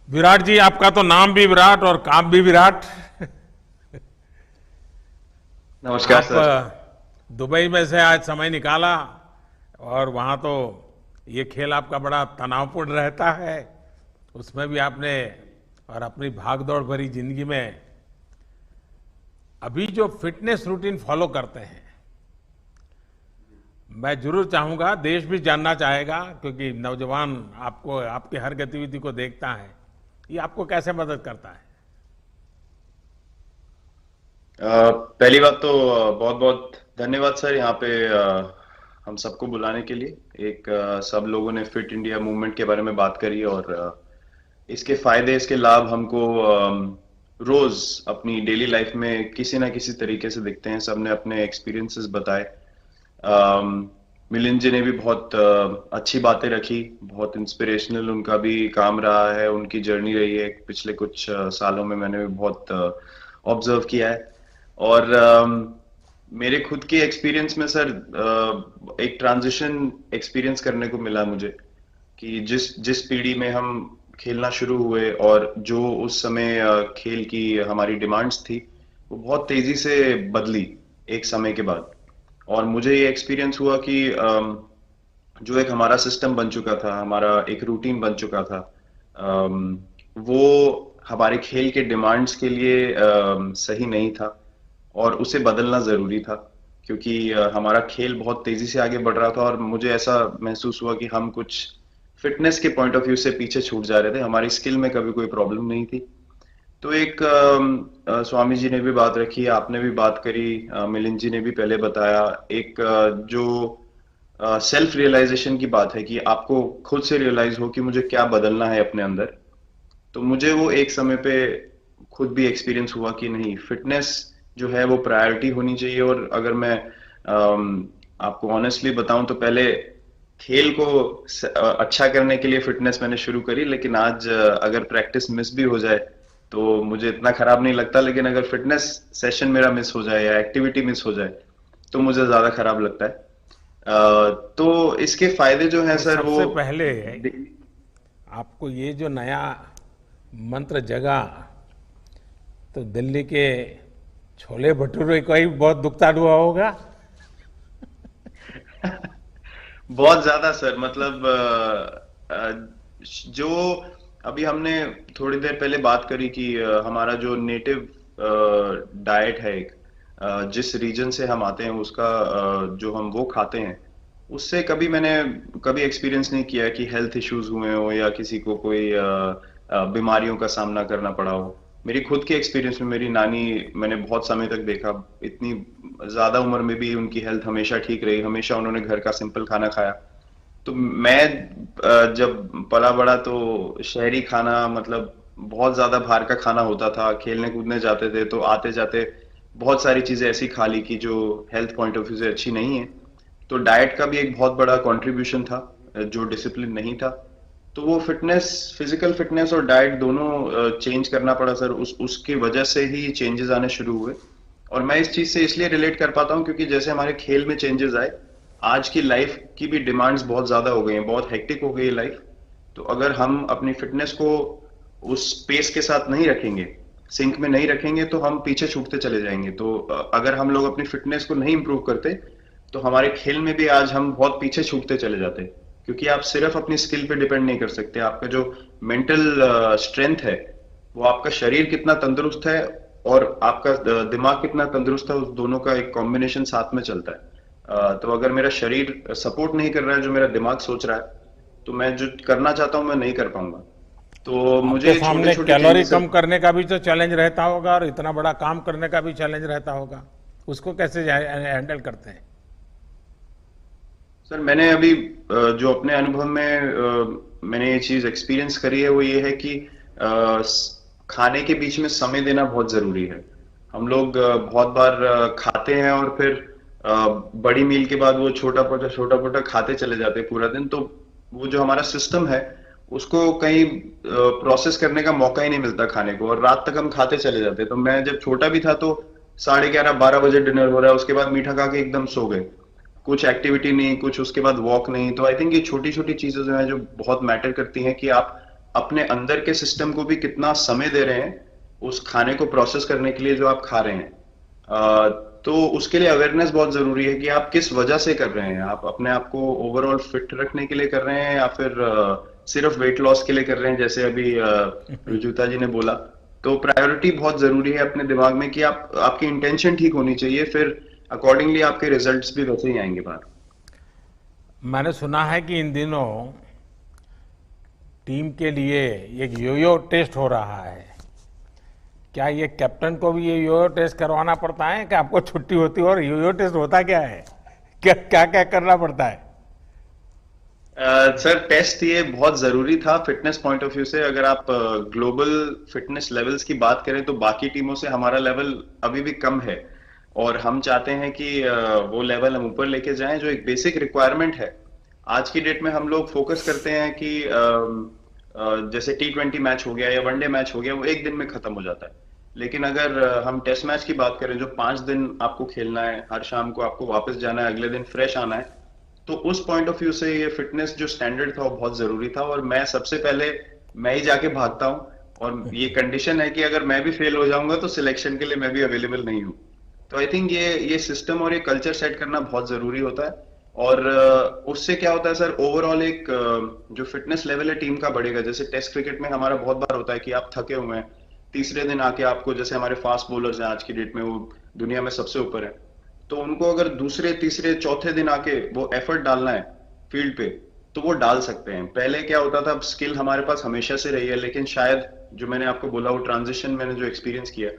विराट जी, आपका तो नाम भी विराट और काम भी विराट। नमस्कार आप सर। दुबई में से आज समय निकाला और वहाँ तो ये खेल आपका बड़ा तनावपूर्ण रहता है। उसमें भी आपने और अपनी भाग-दौड़ भरी जिंदगी में अभी जो फिटनेस रूटीन फॉलो करते हैं, मैं जरूर चाहूंगा, देश भी जानना चाहेगा, क्योंकि नौजवान आपको आपकी हर गतिविधि को देखता है। ये आपको कैसे मदद करता है? पहली बात तो बहुत बहुत धन्यवाद सर यहाँ पे हम सबको बुलाने के लिए। एक सब लोगों ने फिट इंडिया मूवमेंट के बारे में बात करी और इसके फायदे इसके लाभ हमको रोज अपनी डेली लाइफ में किसी ना किसी तरीके से दिखते हैं। सबने अपने एक्सपीरियंसेस बताए। मिलिंद जी ने भी बहुत अच्छी बातें रखी। बहुत इंस्पिरेशनल उनका भी काम रहा है, उनकी जर्नी रही है पिछले कुछ सालों में। मैंने भी बहुत ऑब्जर्व किया है। और मेरे खुद के एक्सपीरियंस में सर एक ट्रांजिशन एक्सपीरियंस करने को मिला मुझे कि जिस जिस पीढ़ी में हम खेलना शुरू हुए और जो उस समय खेल की हमारी डिमांड्स थी, वो बहुत तेजी से बदली एक समय के बाद। और मुझे ये एक्सपीरियंस हुआ कि जो एक हमारा सिस्टम बन चुका था, हमारा एक रूटीन बन चुका था, वो हमारे खेल के डिमांड्स के लिए सही नहीं था और उसे बदलना जरूरी था। क्योंकि हमारा खेल बहुत तेजी से आगे बढ़ रहा था और मुझे ऐसा महसूस हुआ कि हम कुछ फिटनेस के पॉइंट ऑफ व्यू से पीछे छूट जा रहे थे। हमारी स्किल में कभी कोई प्रॉब्लम नहीं थी। तो एक स्वामी जी ने भी बात रखी, आपने भी बात करी, मिलिंद जी ने भी पहले बताया। एक जो सेल्फ रियलाइजेशन की बात है कि आपको खुद से रियलाइज हो कि मुझे क्या बदलना है अपने अंदर। तो मुझे वो एक समय पे खुद भी एक्सपीरियंस हुआ कि नहीं, फिटनेस जो है वो प्रायोरिटी होनी चाहिए। और अगर मैं आपको ऑनेस्टली बताऊं तो पहले खेल को अच्छा करने के लिए फिटनेस मैंने शुरू करी, लेकिन आज अगर प्रैक्टिस मिस भी हो जाए तो मुझे इतना खराब नहीं लगता। लेकिन अगर फिटनेस सेशन मेरा मिस हो जाए या एक्टिविटी मिस हो जाए तो मुझे ज्यादा खराब लगता है। तो इसके फायदे जो हैं तो सर वो सबसे पहले आपको ये जो नया मंत्र जगा, तो दिल्ली के छोले भटूरे का ही बहुत दुखता हुआ होगा। बहुत ज्यादा सर। मतलब जो अभी हमने थोड़ी देर पहले बात करी कि हमारा जो नेटिव डाइट है, एक जिस रीजन से हम आते हैं उसका जो हम वो खाते हैं, उससे कभी मैंने कभी एक्सपीरियंस नहीं किया कि हेल्थ इश्यूज हुए हो या किसी को कोई बीमारियों का सामना करना पड़ा हो। मेरी खुद के एक्सपीरियंस में मेरी नानी, मैंने बहुत समय तक देखा, इतनी ज्यादा उम्र में भी उनकी हेल्थ हमेशा ठीक रही। हमेशा उन्होंने घर का सिंपल खाना खाया। तो मैं जब पला बड़ा तो शहरी खाना, मतलब बहुत ज्यादा बाहर का खाना होता था। खेलने कूदने जाते थे तो आते जाते बहुत सारी चीजें ऐसी खा ली कि जो हेल्थ पॉइंट ऑफ व्यू से अच्छी नहीं है। तो डाइट का भी एक बहुत बड़ा कंट्रीब्यूशन था, जो डिसिप्लिन नहीं था। तो वो फिटनेस, फिजिकल फिटनेस और डाइट दोनों चेंज करना पड़ा सर। उसकी वजह से ही चेंजेस आने शुरू हुए। और मैं इस चीज से इसलिए रिलेट कर पाता हूँ क्योंकि जैसे हमारे खेल में चेंजेस आए, आज की लाइफ की भी डिमांड्स बहुत ज्यादा हो गई हैं, बहुत हेक्टिक हो गई है लाइफ। तो अगर हम अपनी फिटनेस को उस पेस के साथ नहीं रखेंगे, सिंक में नहीं रखेंगे, तो हम पीछे छूटते चले जाएंगे। तो अगर हम लोग अपनी फिटनेस को नहीं इंप्रूव करते तो हमारे खेल में भी आज हम बहुत पीछे छूटते चले जाते। क्योंकि आप सिर्फ अपनी स्किल पे डिपेंड नहीं कर सकते। आपका जो मेंटल स्ट्रेंथ है, वो आपका शरीर कितना तंदुरुस्त है और आपका दिमाग कितना तंदुरुस्त है, उस दोनों का एक कॉम्बिनेशन साथ में चलता है। तो अगर मेरा शरीर सपोर्ट नहीं कर रहा है जो मेरा दिमाग सोच रहा है, तो मैं जो करना चाहता हूं मैं नहीं कर पाऊंगा। तो आपके मुझे छोटे सामने छोटे कैलोरी चेंजेस। कम करने का भी तो चैलेंज रहता होगा और इतना बड़ा काम करने का भी चैलेंज रहता होगा। उसको कैसे हैंडल करते हैं? सर मैंने अभी जो अपने अनुभव में मैंने ये चीज एक्सपीरियंस करी है वो ये है कि खाने के बीच में समय देना बहुत जरूरी है। हम लोग बहुत बार खाते हैं और फिर बड़ी मील के बाद वो छोटा पोटा खाते चले जाते हैं पूरा दिन। तो वो जो हमारा सिस्टम है उसको कहीं प्रोसेस करने का मौका ही नहीं मिलता खाने को, और रात तक हम खाते चले जाते हैं। तो मैं जब छोटा भी था तो 11:30 12 बजे डिनर हो रहा है, उसके बाद मीठा खा के एकदम सो गए। कुछ एक्टिविटी नहीं, कुछ उसके बाद वॉक नहीं। तो आई थिंक ये छोटी छोटी चीजें जो है जो बहुत मैटर करती हैं कि आप अपने अंदर के सिस्टम को भी कितना समय दे रहे हैं उस खाने को प्रोसेस करने के लिए जो आप खा रहे हैं। तो उसके लिए अवेयरनेस बहुत जरूरी है कि आप किस वजह से कर रहे हैं। आप अपने आप को ओवरऑल फिट रखने के लिए कर रहे हैं या फिर सिर्फ वेट लॉस के लिए कर रहे हैं, जैसे अभी रुजुता जी ने बोला। तो प्रायोरिटी बहुत जरूरी है अपने दिमाग में कि आप आपकी इंटेंशन ठीक होनी चाहिए, फिर अकॉर्डिंगली आपके रिजल्ट्स भी वैसे ही आएंगे बाहर। मैंने सुना है कि इन दिनों टीम के लिए एक योयो टेस्ट हो रहा है। क्या ये कैप्टन को भी ये योयो टेस्ट करवाना पड़ता है कि आपको छुट्टी होती है? और योयो टेस्ट होता क्या है? क्या क्या क्या करना पड़ता है? सर, टेस्ट ये बहुत जरूरी था फिटनेस पॉइंट ऑफ व्यू से। अगर आप ग्लोबल फिटनेस लेवल्स की बात करें तो बाकी टीमों से हमारा लेवल अभी भी कम है, और हम चाहते हैं कि वो लेवल हम ऊपर लेके जाएं, जो एक बेसिक रिक्वायरमेंट है। आज की डेट में हम लोग फोकस करते हैं कि जैसे T20 मैच हो गया या वनडे मैच हो गया, वो एक दिन में खत्म हो जाता है। लेकिन अगर हम टेस्ट मैच की बात करें जो 5 दिन आपको खेलना है, हर शाम को आपको वापस जाना है, अगले दिन फ्रेश आना है, तो उस पॉइंट ऑफ व्यू से ये फिटनेस जो स्टैंडर्ड था वो बहुत जरूरी था। और मैं सबसे पहले मैं ही जाके भागता हूँ, और ये कंडीशन है कि अगर मैं भी फेल हो जाऊंगा तो सिलेक्शन के लिए मैं भी अवेलेबल नहीं हूँ। तो आई थिंक ये सिस्टम और ये कल्चर सेट करना बहुत जरूरी होता है। और उससे क्या होता है सर, ओवरऑल एक जो फिटनेस लेवल है टीम का बढ़ेगा। जैसे टेस्ट क्रिकेट में हमारा बहुत बार होता है कि आप थके हुए हैं, तीसरे दिन आके आपको, जैसे हमारे फास्ट बॉलर्स हैं आज की डेट में, वो दुनिया में सबसे ऊपर है, तो उनको अगर दूसरे तीसरे चौथे दिन आके वो एफर्ट डालना है फील्ड पे, तो वो डाल सकते हैं। पहले क्या होता था, स्किल हमारे पास हमेशा से रही है, लेकिन शायद जो मैंने आपको बोला वो ट्रांजिशन मैंने जो एक्सपीरियंस किया,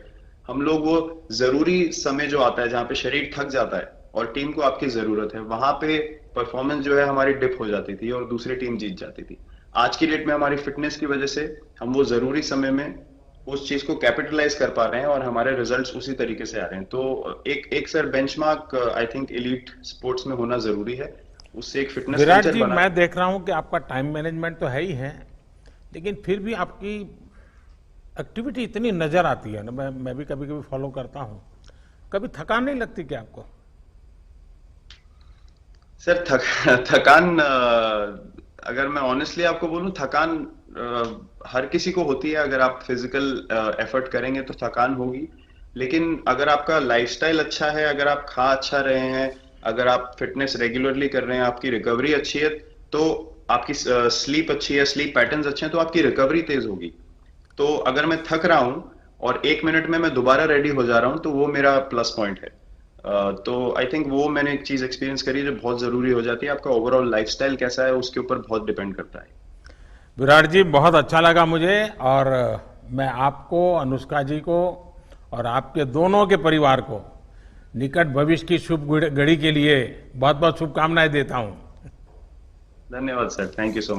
हम लोग वो जरूरी समय जो आता है जहाँ पे शरीर थक जाता है और टीम को आपकी जरूरत है, वहां पे परफॉर्मेंस जो है हमारी डिप हो जाती थी और दूसरी टीम जीत जाती थी। आज की डेट में हमारी फिटनेस की वजह से हम वो जरूरी समय में उस चीज को कैपिटलाइज कर पा रहे हैं और हमारे रिजल्ट्स उसी तरीके से आ रहे हैं। तो एक एक sir benchmark I think elite sports में होना जरूरी है, उससे एक फिटनेस विराट कल्चर जी, बना। मैं देख रहा हूं कि आपका टाइम मैनेजमेंट तो है ही है, लेकिन फिर भी आपकी एक्टिविटी इतनी नजर आती है ना, मैं भी कभी कभी फॉलो करता हूं। कभी थकान नहीं लगती क्या आपको? सर, थकान, अगर मैं ऑनेस्टली आपको बोलूं, थकान हर किसी को होती है। अगर आप फिजिकल एफर्ट करेंगे तो थकान होगी, लेकिन अगर आपका लाइफस्टाइल अच्छा है, अगर आप खा अच्छा रहे हैं, अगर आप फिटनेस रेगुलरली कर रहे हैं, आपकी रिकवरी अच्छी है, तो आपकी स्लीप अच्छी है, स्लीप पैटर्न्स अच्छे हैं, तो आपकी रिकवरी तेज होगी। तो अगर मैं थक रहा हूं और 1 मिनट में मैं दोबारा रेडी हो जा रहा हूं, तो वो मेरा प्लस पॉइंट है। तो आई थिंक वो मैंने एक चीज एक्सपीरियंस करी जो बहुत जरूरी हो जाती है। आपका ओवरऑल लाइफस्टाइल कैसा है उसके ऊपर बहुत डिपेंड करता है। विराट जी, बहुत अच्छा लगा मुझे, और मैं आपको, अनुष्का जी को और आपके दोनों के परिवार को निकट भविष्य की शुभ घड़ी के लिए बहुत बहुत शुभकामनाएं देता हूं। धन्यवाद sir, thank you so much.